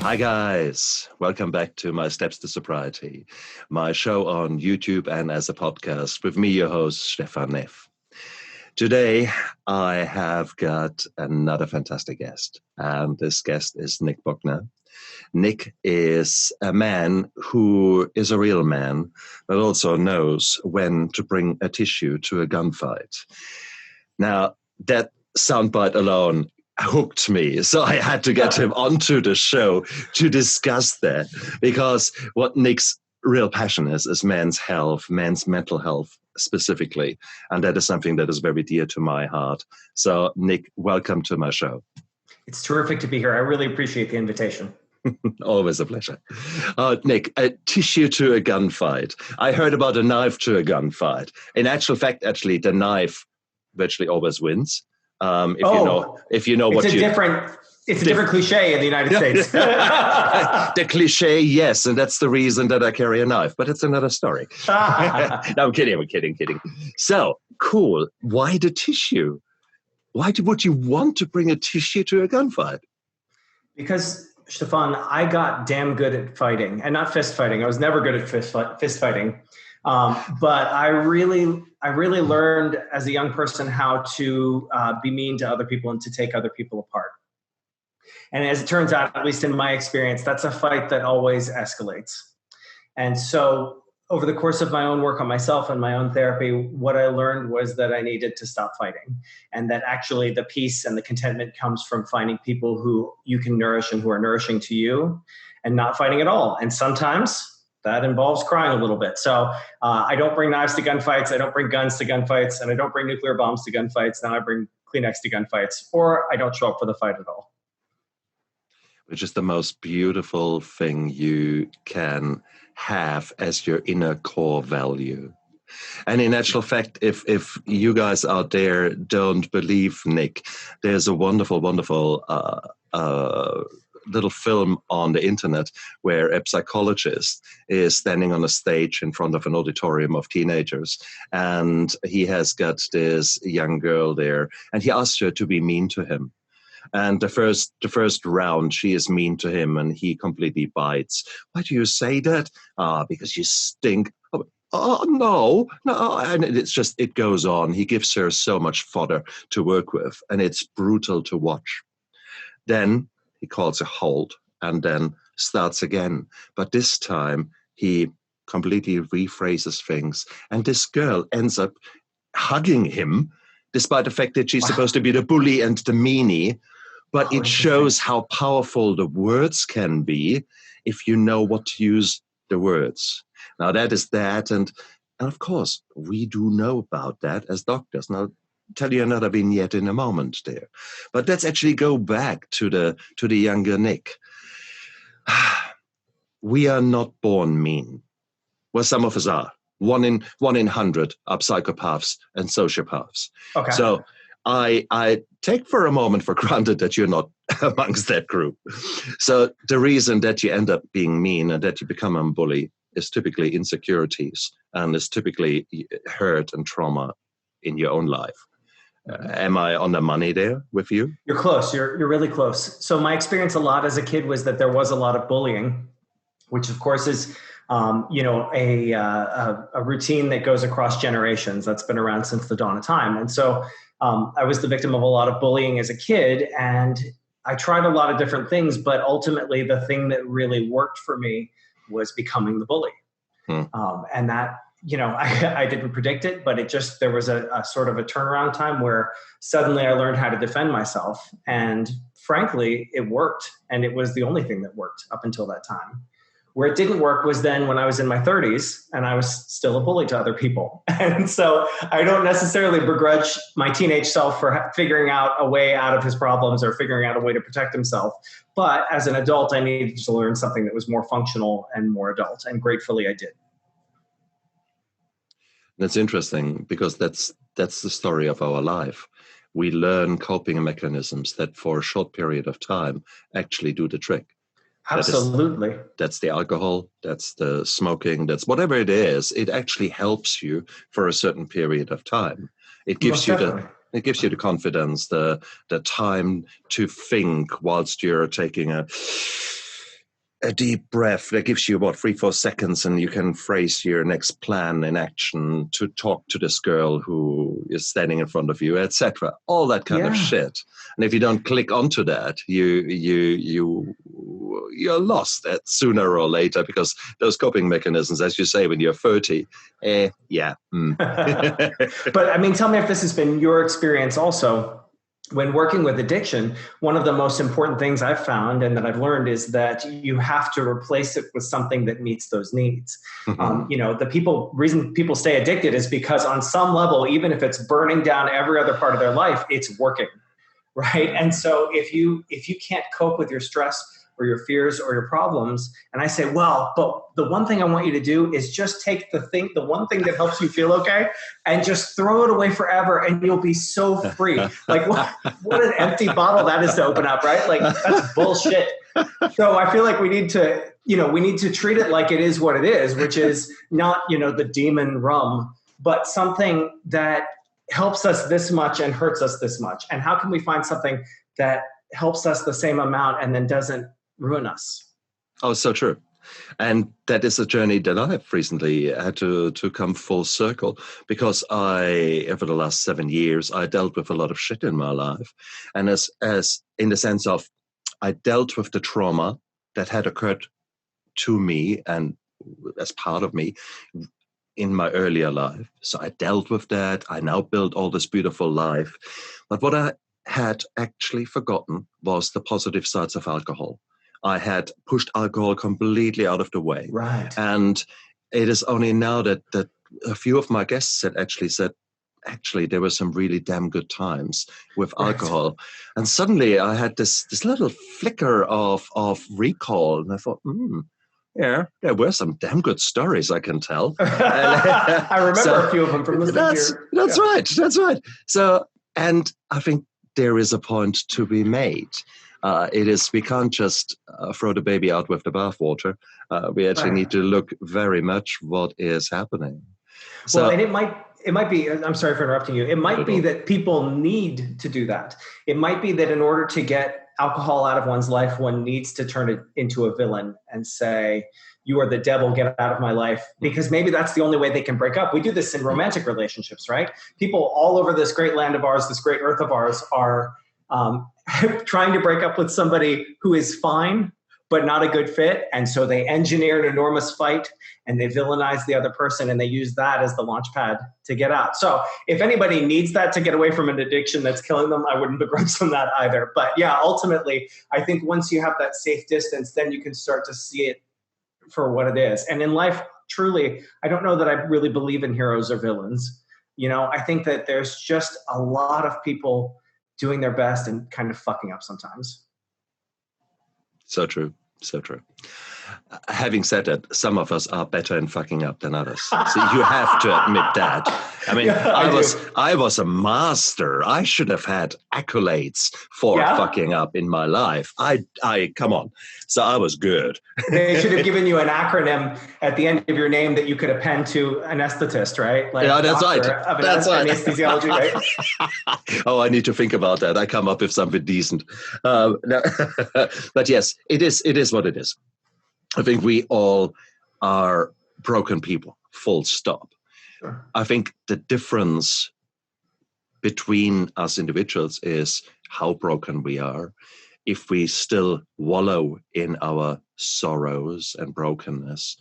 Hi guys, welcome back to my Steps to Sobriety, my show on YouTube and as a podcast with me, your host, Stefan Neff. Today, I have got another fantastic guest, and this guest is Nick Bognar. Nick is a man who is a real man, but also knows when to bring a tissue to a gunfight. Now, that soundbite alone hooked me, so I had to get him onto the show to discuss that, because what Nick's real passion is men's health, men's mental health specifically, and that is something that is very dear to my heart. So Nick, welcome to my show. It's terrific to be here. I really appreciate the invitation. Always a pleasure. Nick, a tissue to a gunfight. I heard about a knife to a gunfight. In actual fact, the knife virtually always wins. If you know what it's a different cliche in the United States. The cliche, yes, and that's the reason that I carry a knife, but it's another story. No, I'm kidding. So, cool. Why the tissue? Would you want to bring a tissue to a gunfight? Because, Stefan, I got damn good at fighting, and not fist fighting. I was never good at fist fighting. But I really learned as a young person how to be mean to other people and to take other people apart. And as it turns out, at least in my experience, that's a fight that always escalates. And so over the course of my own work on myself and my own therapy, what I learned was that I needed to stop fighting, and that actually the peace and the contentment comes from finding people who you can nourish and who are nourishing to you, and not fighting at all. And sometimes that involves crying a little bit. So I don't bring knives to gunfights. I don't bring guns to gunfights. And I don't bring nuclear bombs to gunfights. Now I bring Kleenex to gunfights, or I don't show up for the fight at all. Which is the most beautiful thing you can have as your inner core value. And in actual fact, if you guys out there don't believe Nick, there's a wonderful little film on the internet where a psychologist is standing on a stage in front of an auditorium of teenagers, and he has got this young girl there, and he asks her to be mean to him. And the first round, she is mean to him, and he completely bites. Why do you say that? Because you stink. Oh, no. And it goes on. He gives her so much fodder to work with, and it's brutal to watch. Then he calls a halt and then starts again. But this time, he completely rephrases things, and this girl ends up hugging him, despite the fact that she's supposed to be the bully and the meanie. But it shows how powerful the words can be if you know what to use the words. Now, that is that. And of course, we do know about that as doctors. Now, I'll tell you another vignette in a moment there. But let's actually go back to the younger Nick. We are not born mean. Well, some of us are. One in 100 are psychopaths and sociopaths. Okay. So I take for a moment for granted that you're not amongst that group. So the reason that you end up being mean and that you become a bully is typically insecurities, and is typically hurt and trauma in your own life. Am I on the money there with you? You're close. You're really close. So my experience a lot as a kid was that there was a lot of bullying, which of course is a routine that goes across generations. That's been around since the dawn of time. And so I was the victim of a lot of bullying as a kid, and I tried a lot of different things, but ultimately the thing that really worked for me was becoming the bully. And that, I didn't predict it, but there was a sort of a turnaround time where suddenly I learned how to defend myself. And frankly, it worked. And it was the only thing that worked up until that time. Where it didn't work was then when I was in my 30s and I was still a bully to other people. And so I don't necessarily begrudge my teenage self for figuring out a way out of his problems or figuring out a way to protect himself. But as an adult, I needed to learn something that was more functional and more adult. And gratefully, I did. That's interesting, because that's the story of our life. We learn coping mechanisms that for a short period of time actually do the trick. Absolutely. That's the alcohol, that's the smoking, that's whatever it is. It actually helps you for a certain period of time. It gives you the confidence, the time to think whilst you're taking a a deep breath that gives you about 3-4 seconds, and you can phrase your next plan in action to talk to this girl who is standing in front of you, etc. All that kind of shit. And if you don't click onto that, you're lost sooner or later, because those coping mechanisms, as you say, when you're 30, But I mean, tell me if this has been your experience also. When working with addiction, one of the most important things I've found and that I've learned is that you have to replace it with something that meets those needs. The reason people stay addicted is because on some level, even if it's burning down every other part of their life, it's working, right? And so if you can't cope with your stress or your fears or your problems, and I say, well, but the one thing I want you to do is just take the one thing that helps you feel okay, and just throw it away forever, and you'll be so free. Like what an empty bottle that is to open up, right? Like that's bullshit. So I feel like we need to treat it like it is what it is, which is not, the demon rum, but something that helps us this much and hurts us this much. And how can we find something that helps us the same amount and then doesn't ruin us? Oh, so true. And that is a journey that I have recently had to come full circle, because over the last 7 years, I dealt with a lot of shit in my life. And as in the sense of, I dealt with the trauma that had occurred to me and as part of me in my earlier life. So I dealt with that. I now built all this beautiful life. But what I had actually forgotten was the positive sides of alcohol. I had pushed alcohol completely out of the way. Right. And it is only now that a few of my guests had actually said, there were some really damn good times with alcohol. Right. And suddenly I had this little flicker of recall. And I thought, yeah, there were some damn good stories I can tell. I remember a few of them from listening here. That's right. That's right. So, and I think there is a point to be made. We can't just throw the baby out with the bathwater. We actually need to look very much what is happening. So, and it might be, I'm sorry for interrupting you. It might be that people need to do that. It might be that in order to get alcohol out of one's life, one needs to turn it into a villain and say, you are the devil, get out of my life, because maybe that's the only way they can break up. We do this in romantic relationships, right? People all over this great land of ours, this great earth of ours, are trying to break up with somebody who is fine, but not a good fit. And so they engineer an enormous fight and they villainize the other person, and they use that as the launch pad to get out. So if anybody needs that to get away from an addiction that's killing them, I wouldn't begrudge them that either. But yeah, ultimately, I think once you have that safe distance, then you can start to see it for what it is. And in life, truly, I don't know that I really believe in heroes or villains. I think that there's just a lot of people doing their best and kind of fucking up sometimes. So true. So true. Having said that, some of us are better in fucking up than others. So you have to admit that. I mean, I was a master. I should have had accolades for fucking up in my life. I come on. So I was good. They should have given you an acronym at the end of your name that you could append to anesthetist, right? Like that's right. That's right. Anesthesiology, right? Oh, I need to think about that. I come up with something decent. No, but yes, it is what it is. I think we all are broken people, full stop. Sure. I think the difference between us individuals is how broken we are. If we still wallow in our sorrows and brokenness,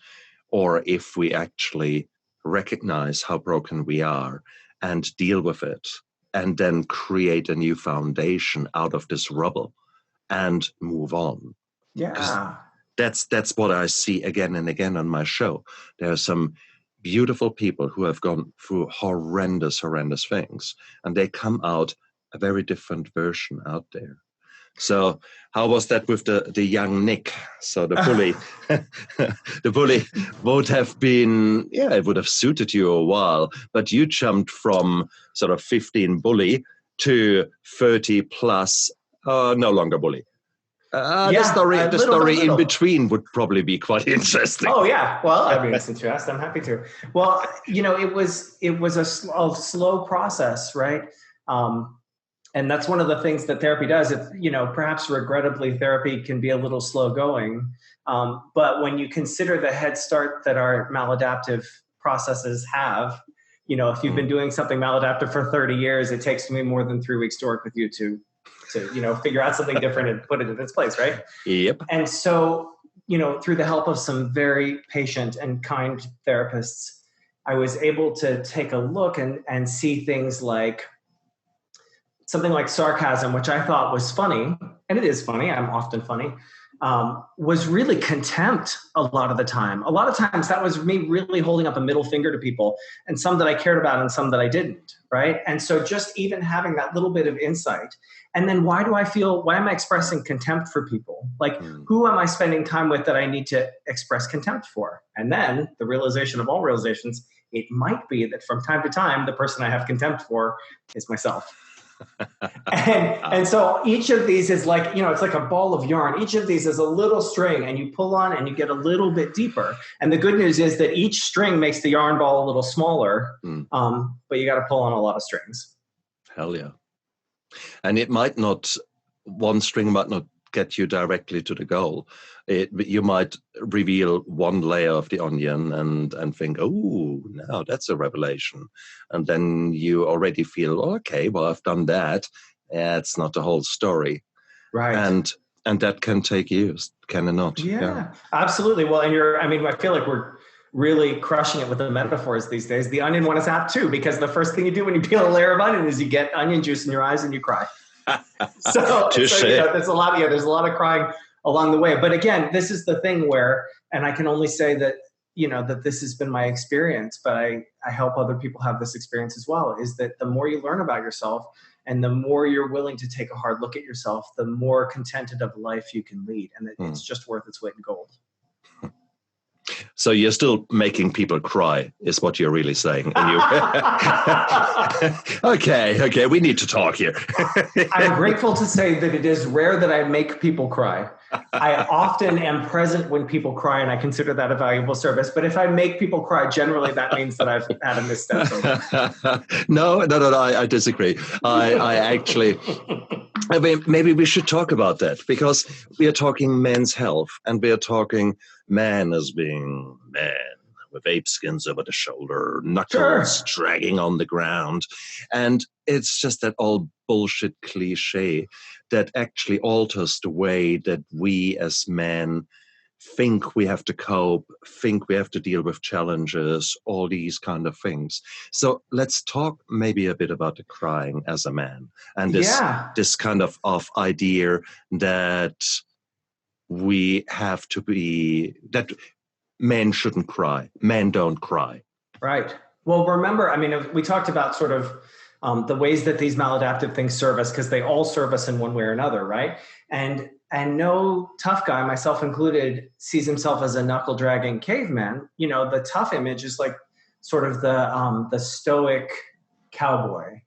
or if we actually recognize how broken we are and deal with it, and then create a new foundation out of this rubble and move on. Yeah. That's what I see again and again on my show. There are some beautiful people who have gone through horrendous things, and they come out a very different version out there. So how was that with the young Nick? So the bully, the bully would have been, it would have suited you a while, but you jumped from sort of 15 bully to 30 plus, no longer bully. The story in between would probably be quite interesting. Oh yeah, well, I mean, since you asked, I'm happy to. Well, it was a slow process, right? And that's one of the things that therapy does. It's, perhaps regrettably, therapy can be a little slow going. But when you consider the head start that our maladaptive processes have, if you've been doing something maladaptive for 30 years, it takes me more than 3 weeks to work with you to figure out something different and put it in its place, right? Yep. And so, through the help of some very patient and kind therapists, I was able to take a look and see things like something like sarcasm, which I thought was funny, and it is funny, I'm often funny, was really contempt a lot of the time. A lot of times that was me really holding up a middle finger to people, and some that I cared about and some that I didn't, right? And so just even having that little bit of insight. And then why am I expressing contempt for people? Like, who am I spending time with that I need to express contempt for? And then the realization of all realizations, it might be that from time to time, the person I have contempt for is myself. and so each of these is like, it's like a ball of yarn. Each of these is a little string, and you pull on and you get a little bit deeper. And the good news is that each string makes the yarn ball a little smaller, but you got to pull on a lot of strings. Hell yeah. And one string might not get you directly to the goal. You might reveal one layer of the onion and think, oh, now that's a revelation. And then you already feel, okay, well, I've done that. It's not the whole story. Right. And that can take years, can it not? Yeah, absolutely. Well, I feel like we're really crushing it with the metaphors these days. The onion one is apt too, because the first thing you do when you peel a layer of onion is you get onion juice in your eyes and you cry. So there's a lot of crying along the way. But again, this is the thing where, and I can only say that, that this has been my experience, but I help other people have this experience as well, is that the more you learn about yourself and the more you're willing to take a hard look at yourself, the more contented of a life you can lead. And it's just worth its weight in gold. So you're still making people cry, is what you're really saying. Okay, we need to talk here. I'm grateful to say that it is rare that I make people cry. I often am present when people cry, and I consider that a valuable service. But if I make people cry, generally that means that I've had a misstep. No, I disagree. I actually... maybe we should talk about that, because we are talking men's health, and we are talking man as being man with ape skins over the shoulder, knuckles dragging on the ground. And it's just that old bullshit cliche that actually alters the way that we as men think we have to cope, think we have to deal with challenges, all these kind of things. So let's talk maybe a bit about the crying as a man, and this kind of idea that we have to be, that men shouldn't cry. Men don't cry. Right. Well, remember, we talked about sort of the ways that these maladaptive things serve us, because they all serve us in one way or another, right? And no tough guy, myself included, sees himself as a knuckle-dragging caveman. The tough image is like sort of the stoic cowboy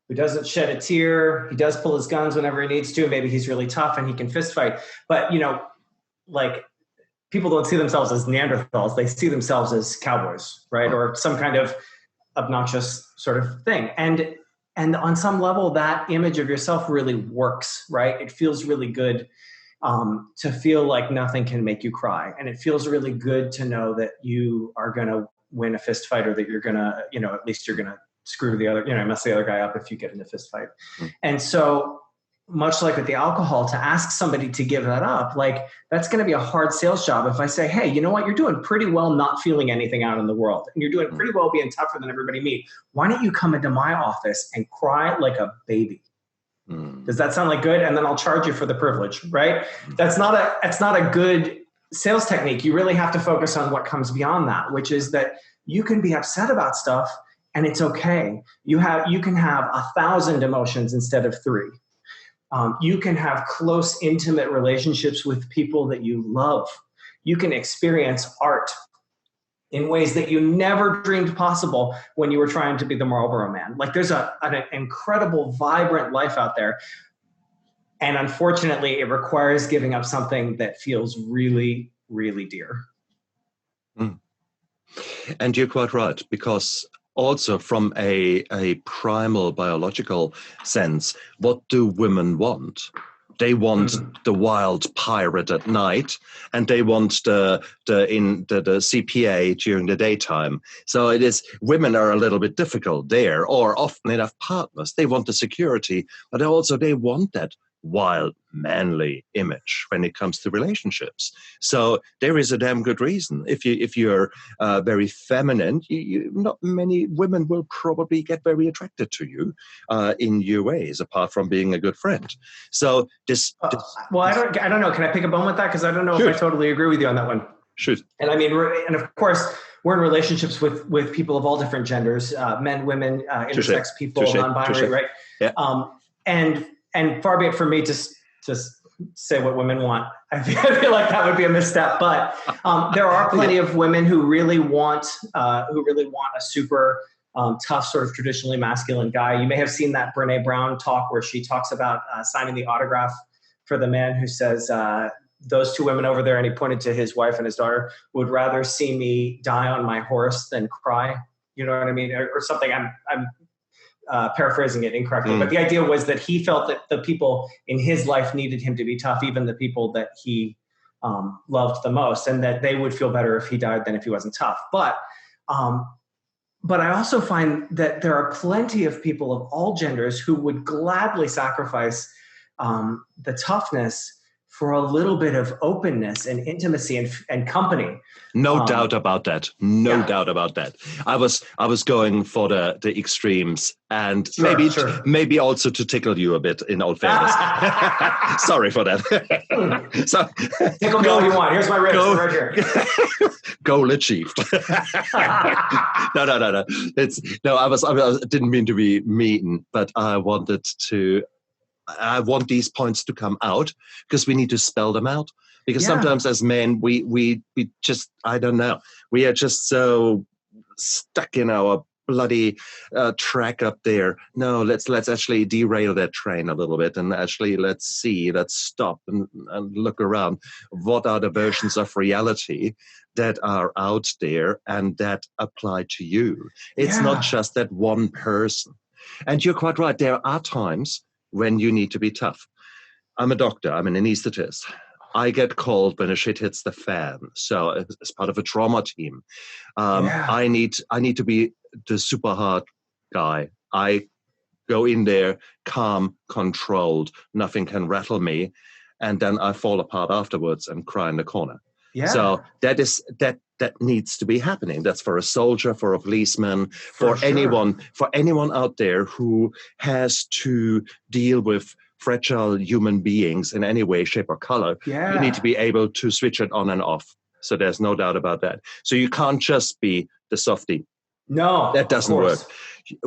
who doesn't shed a tear. He does pull his guns whenever he needs to. Maybe he's really tough and he can fist fight. But, like, people don't see themselves as Neanderthals. They see themselves as cowboys, right? Or some kind of obnoxious sort of thing. And on some level, that image of yourself really works, right? It feels really good to feel like nothing can make you cry. And it feels really good to know that you are going to win a fist fight, or that you're going to, at least you're going to screw the other, mess the other guy up if you get in a fist fight. And so much like with the alcohol, to ask somebody to give that up, like, that's going to be a hard sales job. If I say, hey, you know what, you're doing pretty well not feeling anything out in the world, and you're doing pretty well being tougher than everybody me, why don't you come into my office and cry like a baby? Does that sound like good? And then I'll charge you for the privilege, right? That's not a good sales technique. You really have to focus on what comes beyond that, which is that you can be upset about stuff and it's okay. You can have 1,000 emotions instead of 3. You can have close, intimate relationships with people that you love. You can experience art in ways that you never dreamed possible when you were trying to be the Marlboro Man. Like, there's an incredible, vibrant life out there. And unfortunately, it requires giving up something that feels really, really dear. And you're quite right, because also from a primal biological sense, what do women want? They want the wild pirate at night, and they want the CPA during the daytime. So it is, women are a little bit difficult there, or often enough partners. They want the security, but also they want that wild, manly image when it comes to relationships. So there is a damn good reason. If you're very feminine, not many women will probably get very attracted to you in new ways, apart from being a good friend. So well, I don't know. Can I pick a bone with that? Because I don't know if I totally agree with you on that one. Shoot. And I mean, and of course, we're in relationships with people of all different genders, men, women, intersex people, non-binary, right? Yeah. And far be it from me to say what women want. I feel like that would be a misstep. But there are plenty of women who really want a super tough, sort of traditionally masculine guy. You may have seen that Brene Brown talk where she talks about signing the autograph for the man who says, those two women over there, and he pointed to his wife and his daughter, would rather see me die on my horse than cry. You know what I mean? Or something. I'm paraphrasing it incorrectly, but the idea was that he felt that the people in his life needed him to be tough, even the people that he loved the most, and that they would feel better if he died than if he wasn't tough. But I also find that there are plenty of people of all genders who would gladly sacrifice the toughness for a little bit of openness and intimacy and company. No doubt about that. No doubt about that. I was going for the extremes, and maybe also to tickle you a bit, in all fairness. Sorry for that. So tickle me all you want. Here's my wrist right here. Goal achieved. No. I didn't mean to be mean, but I want these points to come out, because we need to spell them out. Because sometimes as men, we just, I don't know, we are just so stuck in our bloody track up there. No, let's actually derail that train a little bit, and actually let's stop and look around. What are the versions of reality that are out there and that apply to you? It's not just that one person. And you're quite right. There are times when you need to be tough. I'm a doctor. I'm an anesthetist. I get called when a shit hits the fan. So as part of a trauma team, I need to be the super hard guy. I go in there, calm, controlled. Nothing can rattle me, and then I fall apart afterwards and cry in the corner. Yeah. So that needs to be happening. That's for a soldier, for a policeman, for anyone out there who has to deal with fragile human beings in any way, shape, or color. Yeah. You need to be able to switch it on and off. So there's no doubt about that. So you can't just be the softie. No, that doesn't work.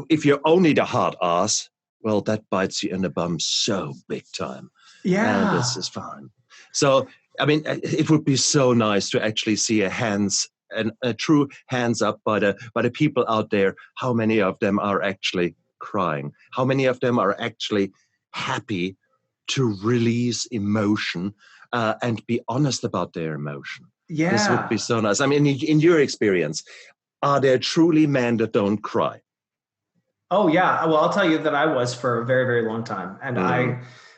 If you're only the hard ass, well, that bites you in the bum so big time. Yeah, and this is fine. So I mean, it would be so nice to actually see a true hands up by the people out there. How many of them are actually crying? How many of them are actually happy to release emotion and be honest about their emotion? Yeah, this would be so nice. I mean, in your experience, are there truly men that don't cry? Oh yeah. Well, I'll tell you that I was for a very, very long time, and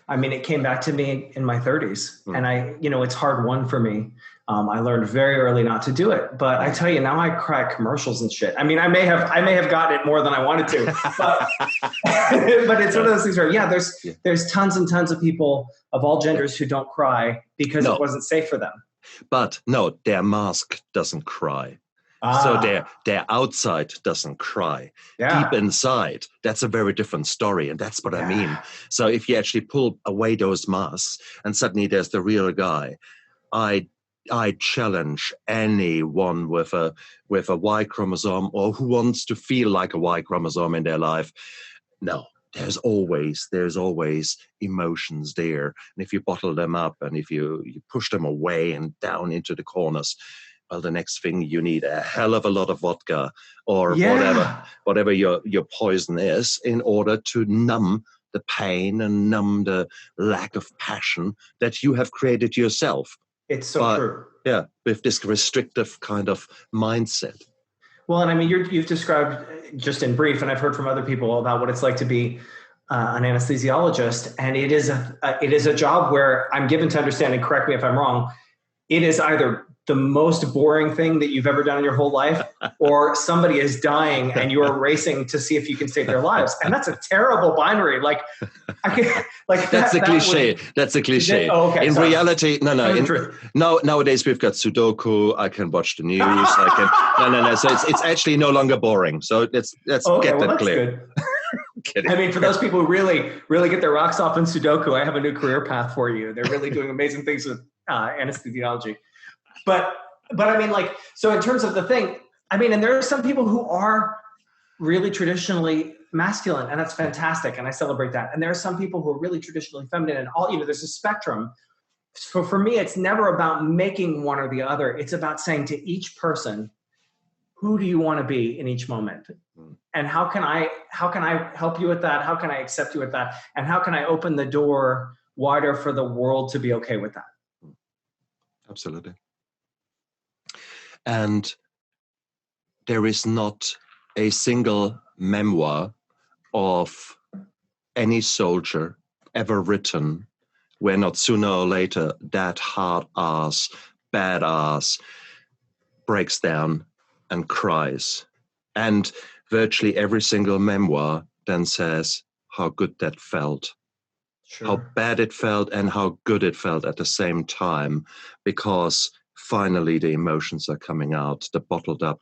I mean, it came back to me in my 30s, and it's hard won for me. I learned very early not to do it, but I tell you now, I cry at commercials and shit. I mean, I may have gotten it more than I wanted to, but, but it's one of those things where, there's tons and tons of people of all genders who don't cry because it wasn't safe for them. But no, their mask doesn't cry. So their outside doesn't cry. Yeah. Deep inside, that's a very different story. And that's what I mean. So if you actually pull away those masks and suddenly there's the real guy, I challenge anyone with a Y chromosome or who wants to feel like a Y chromosome in their life. No, there's always emotions there. And if you bottle them up and if you push them away and down into the corners, well, the next thing you need a hell of a lot of vodka or whatever your poison is in order to numb the pain and numb the lack of passion that you have created yourself. It's so true. Yeah, with this restrictive kind of mindset. Well, and I mean, you've described just in brief, and I've heard from other people about what it's like to be an anesthesiologist, and it is a job where I'm given to understand, and correct me if I'm wrong, it is either the most boring thing that you've ever done in your whole life, or somebody is dying and you are racing to see if you can save their lives. And that's a terrible binary. Like, that's a cliche. That's a cliche. Okay, in sorry. Reality, nowadays we've got Sudoku. I can watch the news. No. So it's actually no longer boring. So let's get that clear. Good. I mean, for those people who really, really get their rocks off in Sudoku, I have a new career path for you. They're really doing amazing things with anesthesiology. But I mean, like, so in terms of the thing, I mean, and there are some people who are really traditionally masculine, and that's fantastic, and I celebrate that. And there are some people who are really traditionally feminine, and there's a spectrum. So for me, it's never about making one or the other. It's about saying to each person, who do you want to be in each moment? And how can I help you with that? How can I accept you with that? And how can I open the door wider for the world to be okay with that? Absolutely. And there is not a single memoir of any soldier ever written where not sooner or later that hard-ass, badass breaks down and cries. And virtually every single memoir then says how good that felt. Sure. How bad it felt and how good it felt at the same time, because finally the emotions are coming out, the bottled up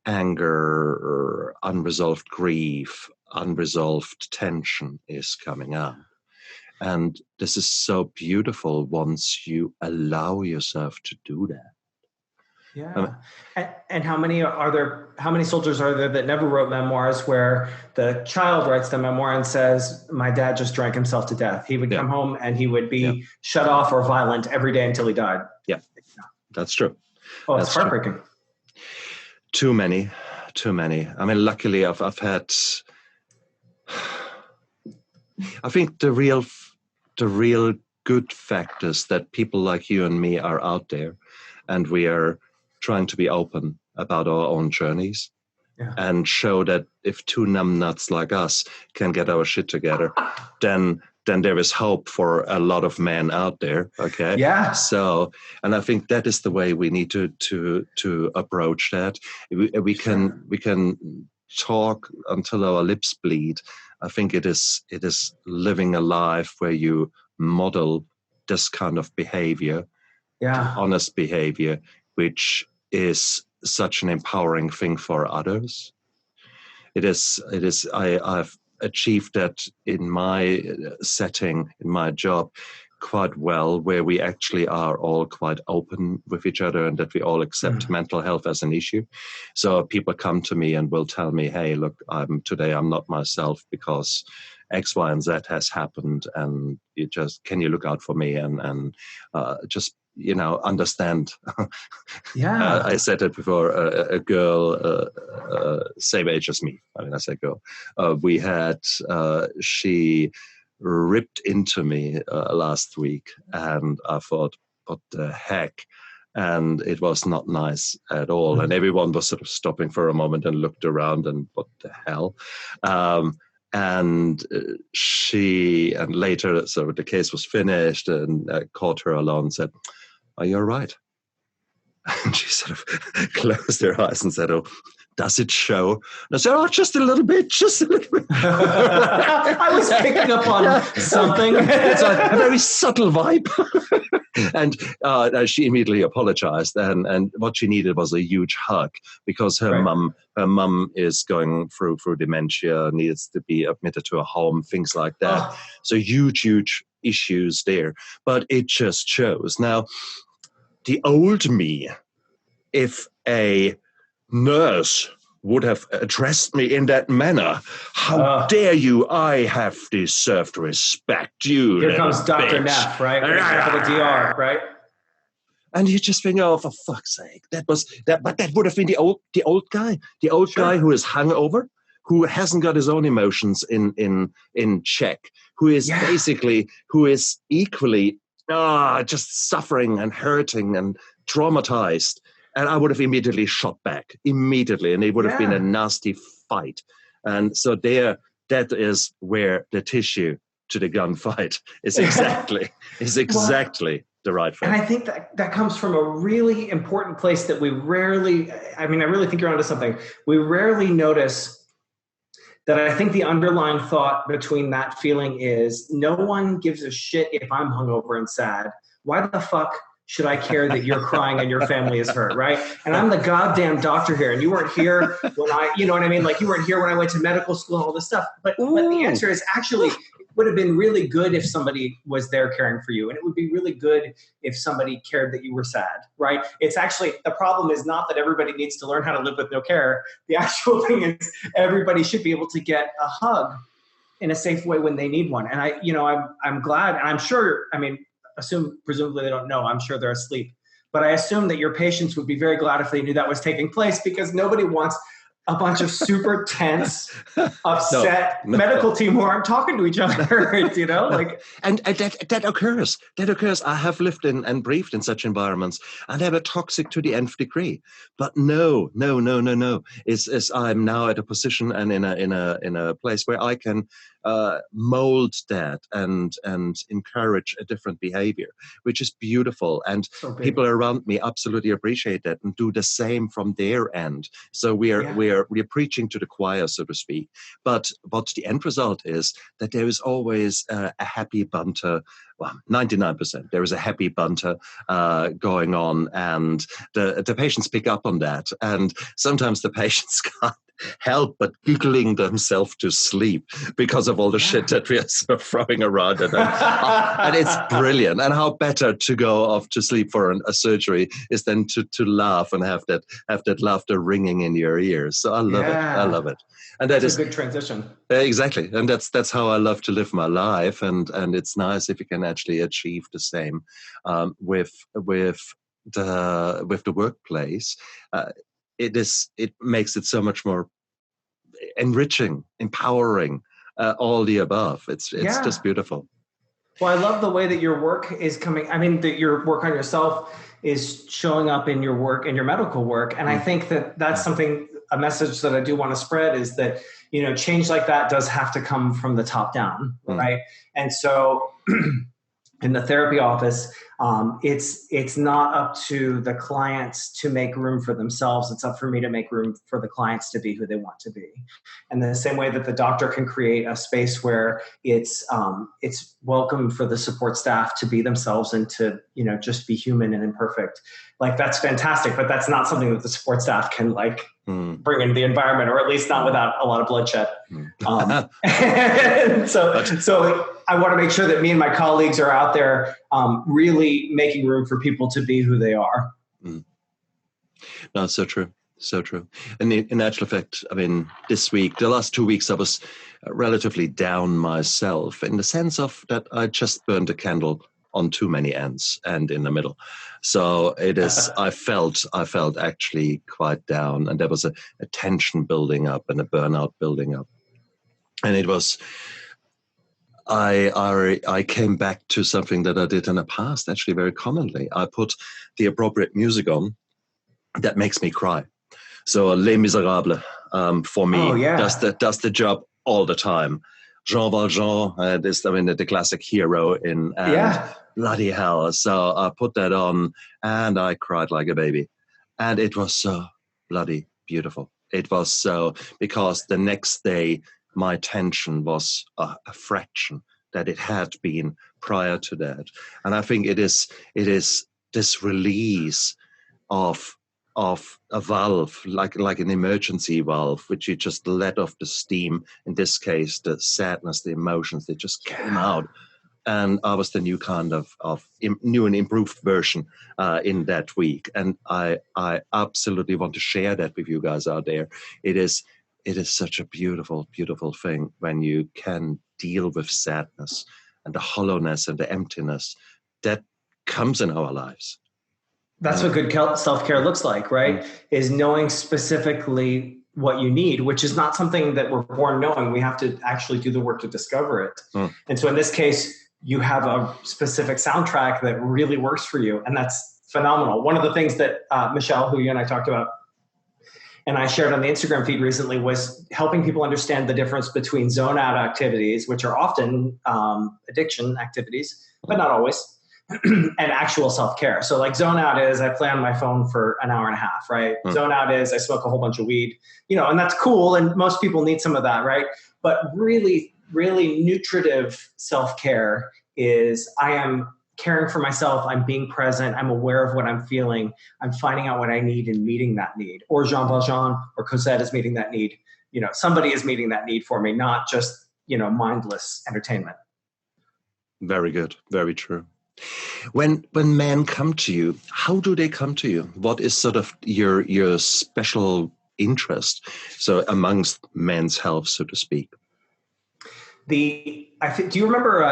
anger, unresolved grief, unresolved tension is coming out. And this is so beautiful once you allow yourself to do that. Yeah. And how many soldiers are there that never wrote memoirs where the child writes the memoir and says, my dad just drank himself to death. He would come home and he would be shut off or violent every day until he died. Yeah, that's true. Oh, it's heartbreaking. True. Too many. I mean, luckily I've had, I think the real good fact is that people like you and me are out there, and we are trying to be open about our own journeys and show that if two numbnuts like us can get our shit together, then there is hope for a lot of men out there. Okay. Yeah. So, and I think that is the way we need to approach that. We can talk until our lips bleed. I think it is living a life where you model this kind of behavior, honest behavior, which is such an empowering thing for others. I've achieved that in my setting, in my job, quite well, where we actually are all quite open with each other and that we all accept mental health as an issue. So people come to me and will tell me, hey, look, today I'm not myself because X, Y, and Z has happened, and can you look out for me and just understand. I said it before. A girl, same age as me. I mean, I say girl. She ripped into me last week, and I thought, what the heck? And it was not nice at all. Mm-hmm. And everyone was sort of stopping for a moment and looked around, and what the hell? And later, so the case was finished, and I caught her alone and said, are you all right? And she sort of closed her eyes and said, oh, does it show? And I said, oh, just a little bit. I was picking up on something. It's a very subtle vibe. And she immediately apologized. And what she needed was a huge hug, because her mum is going through dementia, needs to be admitted to a home, things like that. Oh. So huge issues there. But it just shows. Now, the old me, if a nurse would have addressed me in that manner, how dare you? I have deserved respect. Here comes Dr. Neff, right? For the DR, right? And you just think, oh, for fuck's sake, but that would have been the old guy who is hungover, who hasn't got his own emotions in check, who is equally just suffering and hurting and traumatized. And I would have immediately shot back, and it would have been a nasty fight. And so there that is where the tissue to the gunfight is exactly the right thing. And I think that comes from a really important place that we rarely, I really think you're onto something. We rarely notice that. I think the underlying thought between that feeling is no one gives a shit if I'm hungover and sad. Why the fuck should I care that you're crying and your family is hurt, right? And I'm the goddamn doctor here, and you weren't here when you know what I mean? Like, you weren't here when I went to medical school and all this stuff. But the answer is actually, it would have been really good if somebody was there caring for you. And it would be really good if somebody cared that you were sad, right? It's actually, the problem is not that everybody needs to learn how to live with no care. The actual thing is everybody should be able to get a hug in a safe way when they need one. And I'm glad, and I'm sure, presumably they don't know, I'm sure they're asleep. But I assume that your patients would be very glad if they knew that was taking place, because nobody wants a bunch of super tense, upset medical team who aren't talking to each other, And that occurs. I have lived in and breathed in such environments, and they were toxic to the nth degree. But no. Is I'm now at a position and in a place where I can mold that and encourage a different behavior, which is beautiful. And people around me absolutely appreciate that and do the same from their end. So we're preaching to the choir, so to speak. But the end result is that there is always a happy banter. Well, 99%. There is a happy banter going on, and the patients pick up on that. And sometimes the patients can't help but giggling themselves to sleep because of all the shit that we are sort of throwing around at them. And it's brilliant. And how better to go off to sleep for a surgery is than to laugh and have that laughter ringing in your ears. So I love it. And that's a good transition. Exactly. And that's how I love to live my life. And it's nice if you can actually achieve the same with the workplace. It makes it so much more enriching, empowering, all the above. It's just beautiful. Well, I love the way that your work is coming. That your work on yourself is showing up in your work, in your medical work. And I think that's something, a message that I do want to spread, is that, change like that does have to come from the top down, right? And so in the therapy office, it's not up to the clients to make room for themselves. It's up for me to make room for the clients to be who they want to be. And the same way that the doctor can create a space where it's welcome for the support staff to be themselves and to, just be human and imperfect. Like, that's fantastic, but that's not something that the support staff can bring into the environment, or at least not without a lot of bloodshed. So I want to make sure that me and my colleagues are out there really making room for people to be who they are. No, so true. So true. And in actual fact, this week, the last 2 weeks, I was relatively down myself, in the sense of that I just burned a candle on too many ends and in the middle. So it is, I felt actually quite down, and there was a tension building up and a burnout building up. And it was, I came back to something that I did in the past, actually very commonly. I put the appropriate music on that makes me cry. So Les Miserables, for me, does the job all the time. Jean Valjean is, the classic hero in bloody hell. So I put that on and I cried like a baby. And it was so bloody beautiful. It was so, because the next day my tension was a fraction that it had been prior to that. And I think it is this release of a valve, like an emergency valve, which you just let off the steam. In this case, the sadness, the emotions, they just came out. And I was the new kind of new and improved version in that week. And I absolutely want to share that with you guys out there. It is such a beautiful, beautiful thing when you can deal with sadness and the hollowness and the emptiness that comes in our lives. That's what good self-care looks like, right? Is knowing specifically what you need, which is not something that we're born knowing. We have to actually do the work to discover it. And so in this case, you have a specific soundtrack that really works for you. And that's phenomenal. One of the things that Michelle, who you and I talked about, and I shared on the Instagram feed recently was helping people understand the difference between zone out activities, which are often addiction activities, but not always, and actual self-care. So like zone out is I play on my phone for an hour and a half, right? Zone out is I smoke a whole bunch of weed, and that's cool. And most people need some of that, right? But really, really nutritive self-care is I am caring for myself. I'm being present. I'm aware of what I'm feeling. I'm finding out what I need and meeting that need. Or Jean Valjean or Cosette is meeting that need. Somebody is meeting that need for me, not just, mindless entertainment. Very good. Very true. When men come to you, how do they come to you? What is sort of your special interest? So amongst men's health, so to speak. Do you remember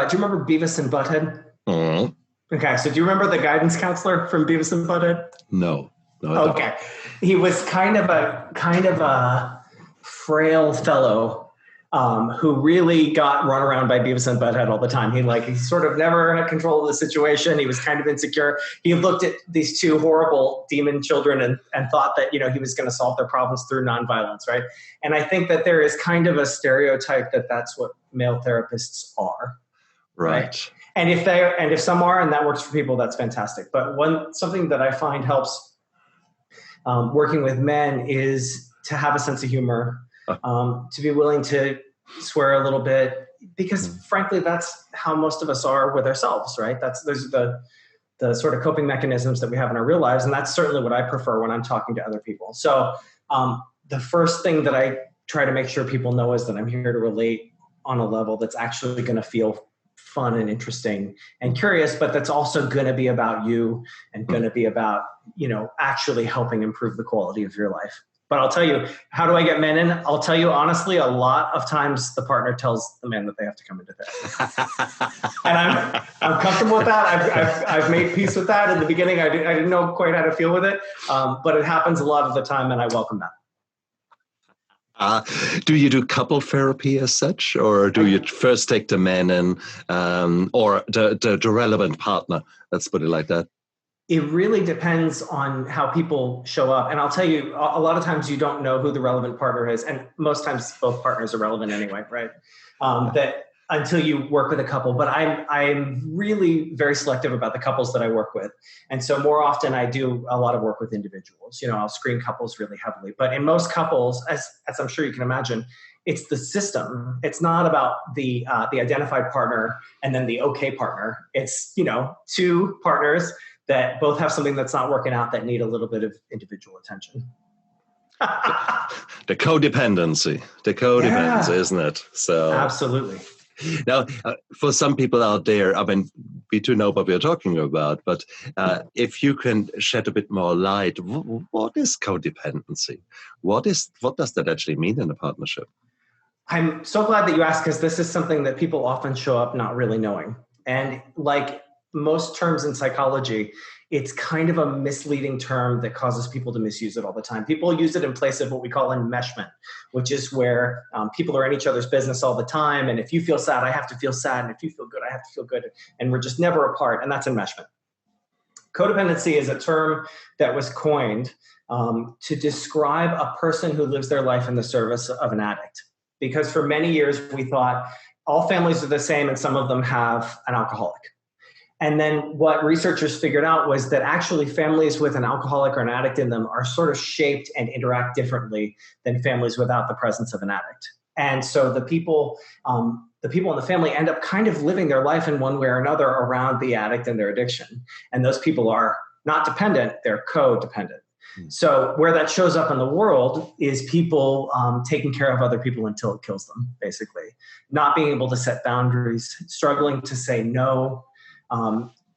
Beavis and Butthead? Mm-hmm. Okay, so do you remember the guidance counselor from Beavis and Butthead? No. Okay, he was kind of a frail fellow who really got run around by Beavis and Butthead all the time. He sort of never had control of the situation. He was kind of insecure. He looked at these two horrible demon children and thought that he was going to solve their problems through nonviolence, right? And I think that there is kind of a stereotype that that's what male therapists are, right? And if some are, and that works for people, that's fantastic. But something that I find helps working with men is to have a sense of humor, to be willing to swear a little bit, because frankly, that's how most of us are with ourselves, right? Those are the sort of coping mechanisms that we have in our real lives, and that's certainly what I prefer when I'm talking to other people. So the first thing that I try to make sure people know is that I'm here to relate on a level that's actually going to feel fun and interesting and curious, but that's also going to be about you and going to be about, actually helping improve the quality of your life. But I'll tell you, how do I get men in? I'll tell you honestly, a lot of times the partner tells the man that they have to come into therapy. And I'm comfortable with that. I've made peace with that. In the beginning, I didn't know quite how to feel with it, but it happens a lot of the time, and I welcome that. Do you do couple therapy as such, or do you first take the man in, or the relevant partner? Let's put it like that. It really depends on how people show up. And I'll tell you, a lot of times you don't know who the relevant partner is. And most times both partners are relevant anyway, right? That until you work with a couple. But I'm really very selective about the couples that I work with. And so more often I do a lot of work with individuals. I'll screen couples really heavily. But in most couples, as I'm sure you can imagine, it's the system. It's not about the identified partner and then the okay partner. It's, two partners that both have something that's not working out that need a little bit of individual attention. The codependency, isn't it? So absolutely. Now, for some people out there, we do know what we're talking about, but if you can shed a bit more light, what is codependency? What does that actually mean in a partnership? I'm so glad that you asked, because this is something that people often show up not really knowing. And like most terms in psychology, it's kind of a misleading term that causes people to misuse it all the time. People use it in place of what we call enmeshment, which is where people are in each other's business all the time. And if you feel sad, I have to feel sad. And if you feel good, I have to feel good. And we're just never apart. And that's enmeshment. Codependency is a term that was coined to describe a person who lives their life in the service of an addict. Because for many years, we thought all families are the same and some of them have an alcoholic. And then what researchers figured out was that actually families with an alcoholic or an addict in them are sort of shaped and interact differently than families without the presence of an addict. And so the people in the family end up kind of living their life in one way or another around the addict and their addiction. And those people are not dependent, they're codependent. So where that shows up in the world is people taking care of other people until it kills them, basically. Not being able to set boundaries, struggling to say no,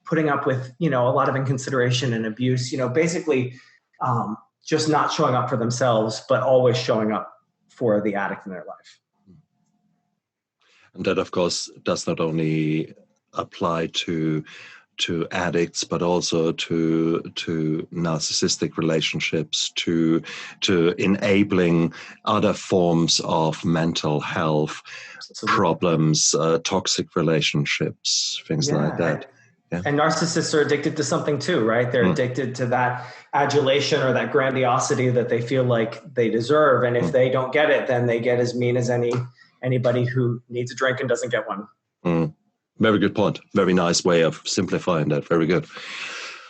putting up with, a lot of inconsideration and abuse, basically just not showing up for themselves, but always showing up for the addict in their life. And that, of course, does not only apply to addicts, but also to narcissistic relationships, to enabling other forms of mental health problems, toxic relationships, things like that. Yeah. And narcissists are addicted to something too, right? They're addicted to that adulation or that grandiosity that they feel like they deserve. And if they don't get it, then they get as mean as anybody who needs a drink and doesn't get one. Very good point. Very nice way of simplifying that. Very good.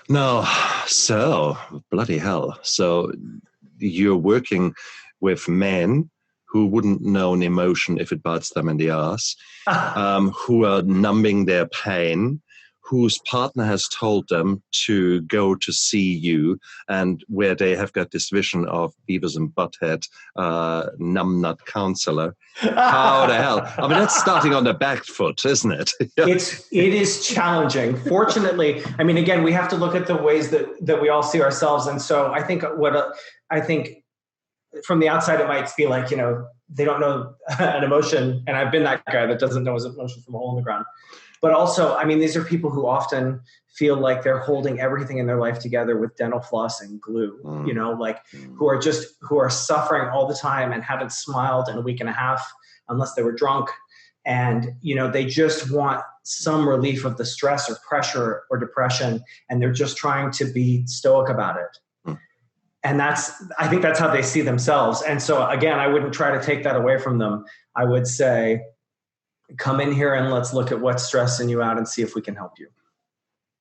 Now, so bloody hell. So you're working with men who wouldn't know an emotion if it bites them in the ass, who are numbing their pain, whose partner has told them to go to see you, and where they have got this vision of Beavis and Butthead, numbnut counselor. How the hell? I mean, that's starting on the back foot, isn't it? It is challenging. Fortunately, I mean, again, we have to look at the ways that we all see ourselves. And so I think from the outside, it might be like, they don't know an emotion. And I've been that guy that doesn't know his emotion from a hole in the ground. But also, I mean, these are people who often feel like they're holding everything in their life together with dental floss and glue, who are suffering all the time and haven't smiled in a week and a half unless they were drunk. And, they just want some relief of the stress or pressure or depression. And they're just trying to be stoic about it. And I think that's how they see themselves. And so again, I wouldn't try to take that away from them. I would say, come in here and let's look at what's stressing you out and see if we can help you.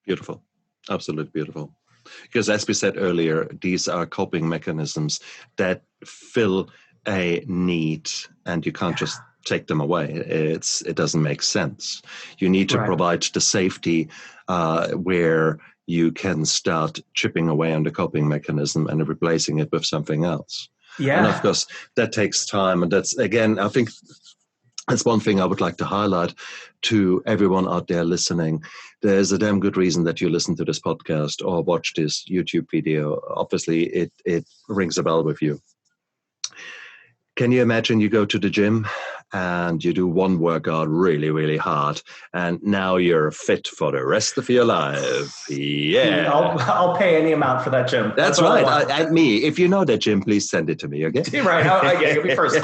Beautiful. Absolutely beautiful. Because as we said earlier, these are coping mechanisms that fill a need, and you can't just take them away. It doesn't make sense. You need to provide the safety where you can start chipping away on the coping mechanism and replacing it with something else. Yeah. And of course, that takes time. And that's, again, I think that's one thing I would like to highlight to everyone out there listening. There's a damn good reason that you listen to this podcast or watch this YouTube video. Obviously, it rings a bell with you. Can you imagine you go to the gym and you do one workout really, really hard, and now you're fit for the rest of your life? Yeah. I'll pay any amount for that gym. That's right. Me, if you know that gym, please send it to me, okay? Right. You'll be first.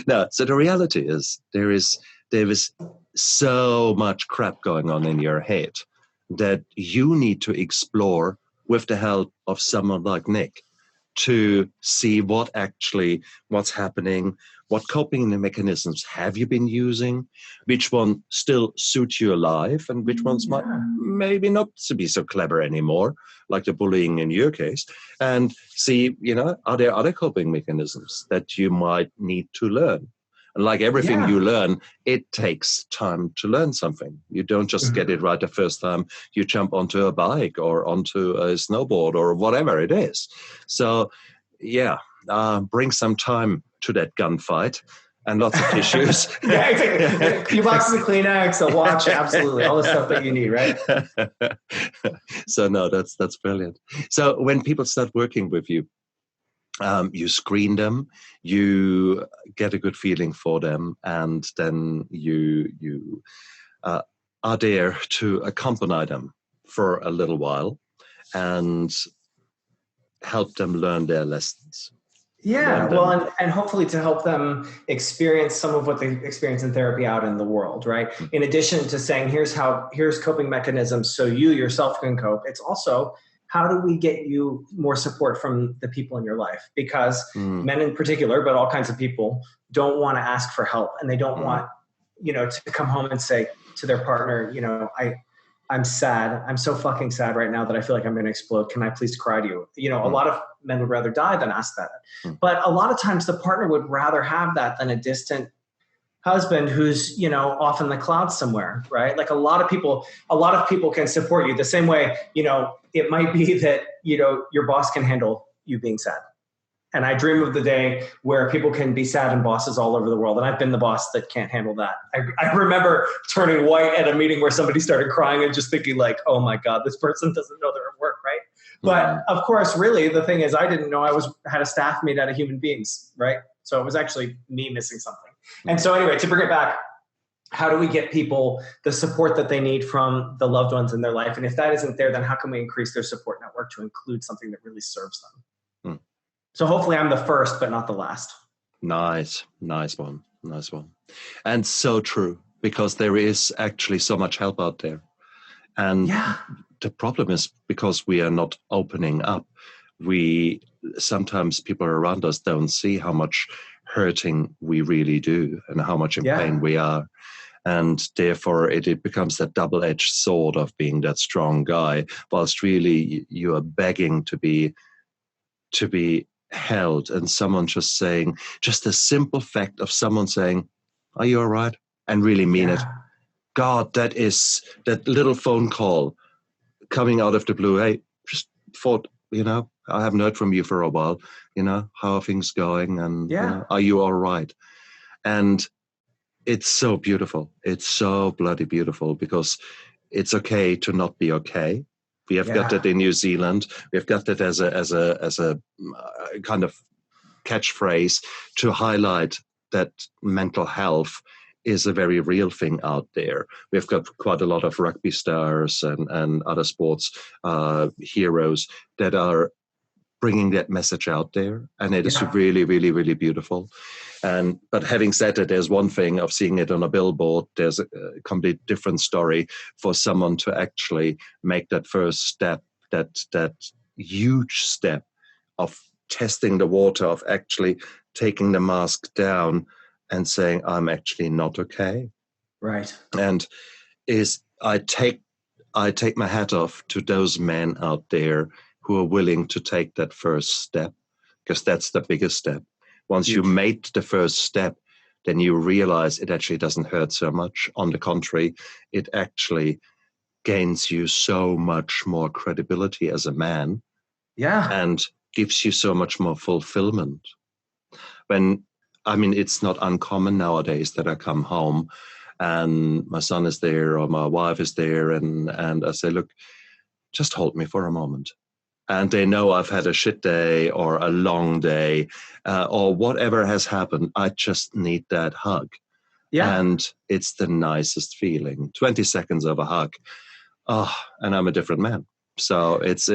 No, so the reality is there is so much crap going on in your head that you need to explore with the help of someone like Nick to see what's happening, what coping mechanisms have you been using, which one still suit your life, and which ones might maybe not to be so clever anymore, like the bullying in your case, and see, are there other coping mechanisms that you might need to learn? And like everything you learn, it takes time to learn something. You don't just get it right the first time you jump onto a bike or onto a snowboard or whatever it is. So, bring some time to that gunfight and lots of tissues. Exactly. A few boxes of Kleenex, a watch, absolutely. All the stuff that you need, right? So, no, that's brilliant. So when people start working with you, you screen them, you get a good feeling for them, and then you are there to accompany them for a little while and help them learn their lessons. Yeah, well, and hopefully to help them experience some of what they experience in therapy out in the world, right? In addition to saying, here's coping mechanisms so you yourself can cope, it's also, how do we get you more support from the people in your life? Because men in particular, but all kinds of people, don't want to ask for help. And they don't want, to come home and say to their partner, I'm sad. I'm so fucking sad right now that I feel like I'm going to explode. Can I please cry to you? A lot of men would rather die than ask that. But a lot of times the partner would rather have that than a distant husband who's, off in the clouds somewhere, right? Like a lot of people can support you the same way, it might be that, your boss can handle you being sad. And I dream of the day where people can be sad and bosses all over the world. And I've been the boss that can't handle that. I remember turning white at a meeting where somebody started crying and just thinking like, oh my God, this person doesn't know they're at work, right? But of course, really, the thing is, I didn't know I had a staff made out of human beings, right? So it was actually me missing something. And so anyway, to bring it back, how do we get people the support that they need from the loved ones in their life? And if that isn't there, then how can we increase their support network to include something that really serves them? So hopefully I'm the first, but not the last. Nice one. And so true, because there is actually so much help out there. And the problem is because we are not opening up. Sometimes people around us don't see how much hurting we really do and how much in pain we are. And therefore it becomes that double-edged sword of being that strong guy, whilst really you are begging to be held, and someone just saying, just the simple fact of someone saying, "Are you all right?" and really mean it. God, that little phone call coming out of the blue. Hey, just thought, I haven't heard from you for a while. How are things going? And are you all right? And it's so beautiful. It's so bloody beautiful, because it's okay to not be okay. We have got that in New Zealand. We've got that as a kind of catchphrase to highlight that mental health is a very real thing out there. We've got quite a lot of rugby stars and other sports heroes that are bringing that message out there, and it is really, really, really beautiful. But having said that, there's one thing of seeing it on a billboard. There's a complete different story for someone to actually make that first step, that huge step of testing the water, of actually taking the mask down and saying, "I'm actually not okay." Right. And I take my hat off to those men out there who are willing to take that first step, because that's the biggest step. Once you made the first step, then you realize it actually doesn't hurt so much. On the contrary, it actually gains you so much more credibility as a man. And gives you so much more fulfillment. It's not uncommon nowadays that I come home and my son is there or my wife is there, and I say, "Look, just hold me for a moment." And they know I've had a shit day or a long day or whatever has happened. I just need that hug. And it's the nicest feeling. 20 seconds of a hug. Oh, and I'm a different man. So it's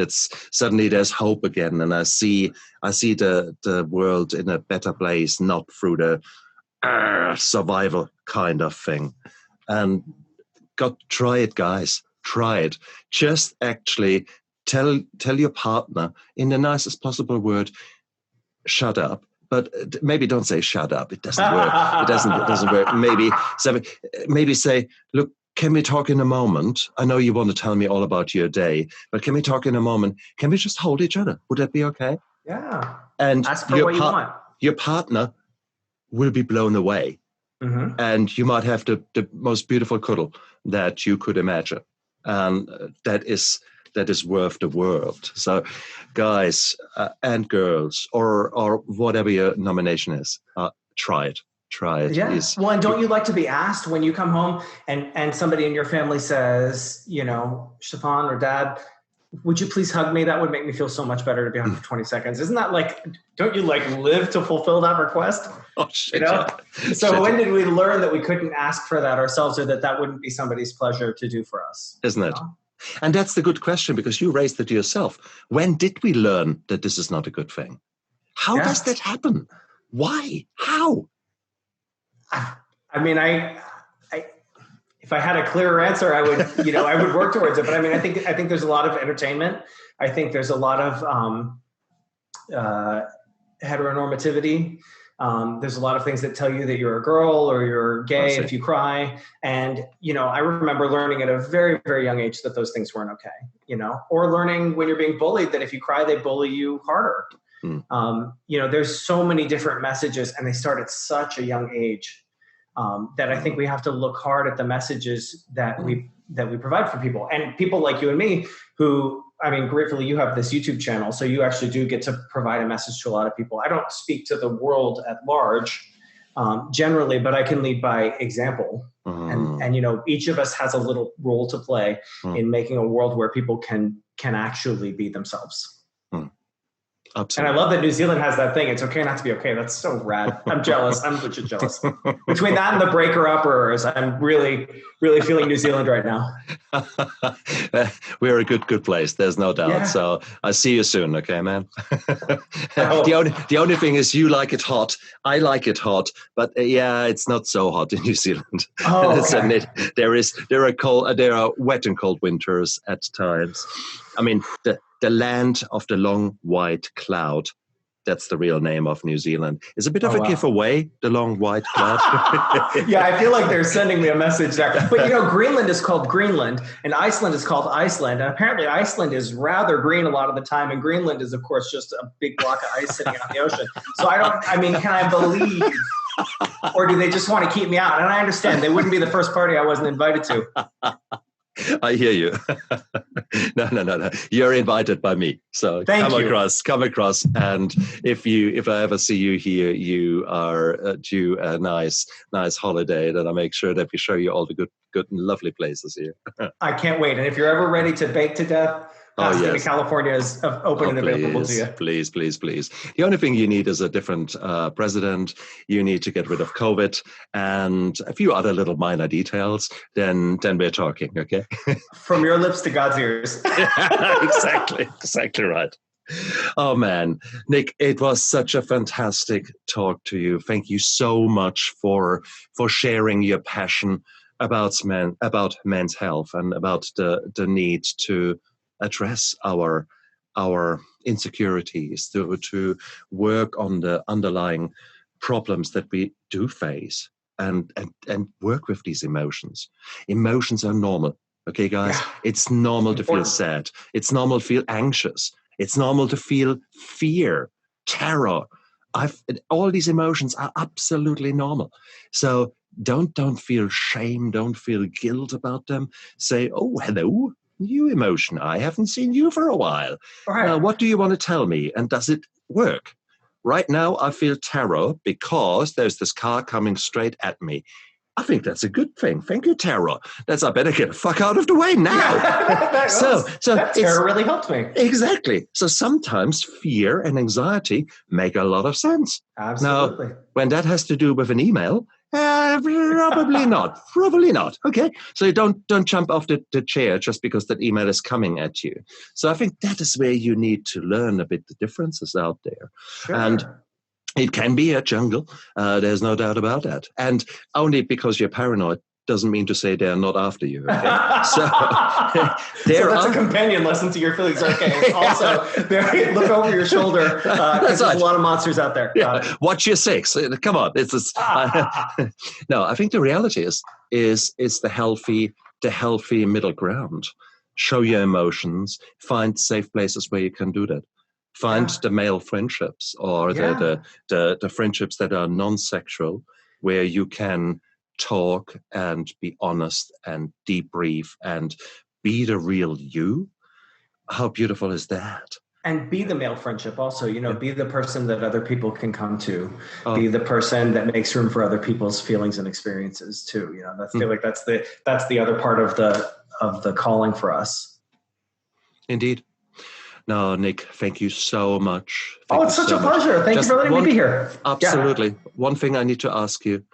suddenly there's hope again, and I see the world in a better place, not through the survival kind of thing. And try it, guys. Try it. Just actually tell your partner in the nicest possible word, "Shut up." But maybe don't say "shut up." It doesn't work. It doesn't work. Maybe say, "Look, can we talk in a moment? I know you want to tell me all about your day, but can we talk in a moment? Can we just hold each other? Would that be okay?" Yeah. And ask for what you want. Your partner will be blown away. Mm-hmm. And you might have the most beautiful cuddle that you could imagine. And that is worth the world. So guys and girls, or whatever your nomination is, try it. Yeah. Well, and don't you like to be asked when you come home and somebody in your family says, "Stefan or Dad, would you please hug me? That would make me feel so much better to be hugged for 20 seconds. Isn't that don't you live to fulfill that request? Oh, shit. So when did we learn that we couldn't ask for that ourselves, or that wouldn't be somebody's pleasure to do for us? Isn't it? And that's the good question, because you raised it yourself. When did we learn that this is not a good thing? How does that happen? Why? How? If I had a clearer answer, I would, I would work towards it. But I think there's a lot of entertainment. I think there's a lot of heteronormativity. There's a lot of things that tell you that you're a girl or you're gay if you cry. And, I remember learning at a very, very young age that those things weren't okay, or learning when you're being bullied that if you cry, they bully you harder. There's so many different messages, and they start at such a young age. That I think we have to look hard at the messages that we provide for people, and people like you and me who, gratefully you have this YouTube channel, so you actually do get to provide a message to a lot of people. I don't speak to the world at large generally, but I can lead by example. And each of us has a little role to play in making a world where people can actually be themselves. And I Absolutely. love that New Zealand has that thing. It's okay not to be okay. That's so rad. I'm jealous. I'm legit jealous. Between that and the breaker upperers, I'm really, really feeling New Zealand right now. We're a good place. There's no doubt. Yeah. So I'll see you soon. Okay, man. I hope. The only thing is you like it hot. I like it hot, but yeah, it's not so hot in New Zealand. Oh, okay. There are wet and cold winters at times. I mean, the land of the long white cloud. That's the real name of New Zealand. It's a bit of Oh, a wow. giveaway, the long white cloud. Yeah, I feel like they're sending me a message there. But Greenland is called Greenland, and Iceland is called Iceland. And apparently, Iceland is rather green a lot of the time, and Greenland is, of course, just a big block of ice sitting on the ocean. So can I believe, or do they just want to keep me out? And I understand they wouldn't be the first party I wasn't invited to. I hear you. No. You're invited by me. So Thank you. Come across. And if I ever see you here, you are due a nice holiday. Then I make sure that we show you all the good and lovely places here. I can't wait. And if you're ever ready to bake to death, Pasadena, California is open and available to you. Please. The only thing you need is a different president. You need to get rid of COVID and a few other little minor details. Then we're talking, okay? From your lips to God's ears. Exactly right. Oh man, Nick, it was such a fantastic talk to you. Thank you so much for sharing your passion about men's health and about the need to address our insecurities, to work on the underlying problems that we do face, and work with these emotions. Emotions are normal. Okay, guys, Yeah. it's normal to feel sad. It's normal to feel anxious. It's normal to feel fear, terror. All these emotions are absolutely normal. So don't feel shame. Don't feel guilt about them. Say, oh, hello, new emotion. I haven't seen you for a while. Right. What do you want to tell me? And does it work? Right now, I feel terror because there's this car coming straight at me. I think that's a good thing. Thank you, terror. I better get the fuck out of the way now. That terror really helped me. Exactly. So sometimes fear and anxiety make a lot of sense. Absolutely. Now, when that has to do with an email, probably not. Probably not. Okay. So don't jump off the chair just because that email is coming at you. So I think that is where you need to learn a bit the differences out there. Sure. And it can be a jungle. There's no doubt about that. And only because you're paranoid doesn't mean to say they're not after you. Okay? So that's a companion lesson to your feelings. Okay. It's also, look over your shoulder because there's a lot of monsters out there. Yeah. Watch your six. Come on. No, I think the reality is the healthy middle ground. Show your emotions. Find safe places where you can do that. Find the male friendships or the friendships that are non-sexual, where you can talk and be honest and debrief and be the real you. How beautiful is that? And be the male friendship also, be the person that other people can come to, be the person that makes room for other people's feelings and experiences too. That's feel like that's the other part of the calling for us. Indeed. No, Nick, thank you so much. It's such a pleasure. Thank you for letting me be here. Absolutely. Yeah. One thing I need to ask you,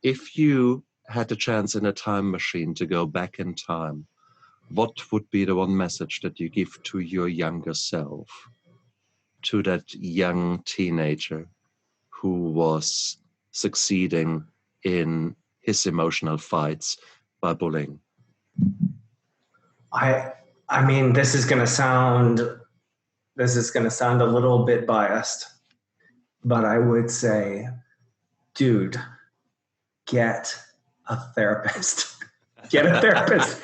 if you had the chance in a time machine to go back in time, what would be the one message that you give to your younger self, to that young teenager who was succeeding in his emotional fights by bullying? I mean, this is going to sound a little bit biased, but I would say, dude, get a therapist. Get a therapist.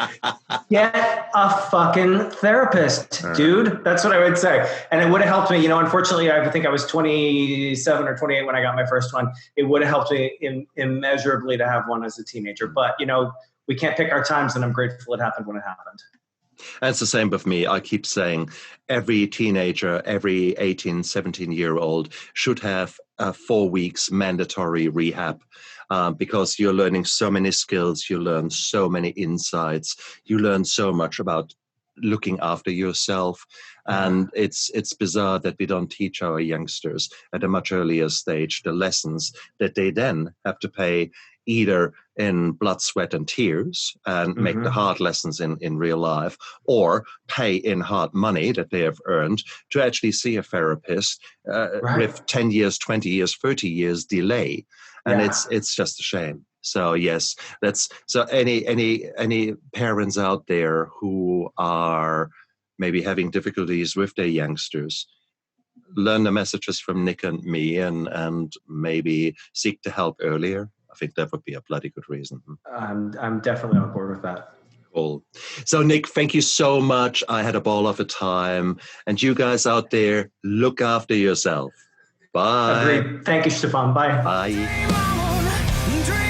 Get a fucking therapist, dude. That's what I would say. And it would have helped me. Unfortunately, I think I was 27 or 28 when I got my first one. It would have helped me immeasurably to have one as a teenager. But, we can't pick our times, and I'm grateful it happened when it happened. And it's the same with me. I keep saying every teenager, every 18, 17-year-old should have 4 weeks mandatory rehab because you're learning so many skills. You learn so many insights. You learn so much about looking after yourself. And it's bizarre that we don't teach our youngsters at a much earlier stage the lessons that they then have to pay either in blood, sweat, and tears and make the hard lessons in real life, or pay in hard money that they have earned to actually see a therapist with 10 years, 20 years, 30 years delay. And it's just a shame. So yes, so any parents out there who are maybe having difficulties with their youngsters, learn the messages from Nick and me and maybe seek to help earlier. I think that would be a bloody good reason. I'm definitely on board with that. Cool. So Nick, thank you so much. I had a ball of a time. And you guys out there, look after yourself. Bye. Agreed. Thank you, Stefan. Bye. Bye.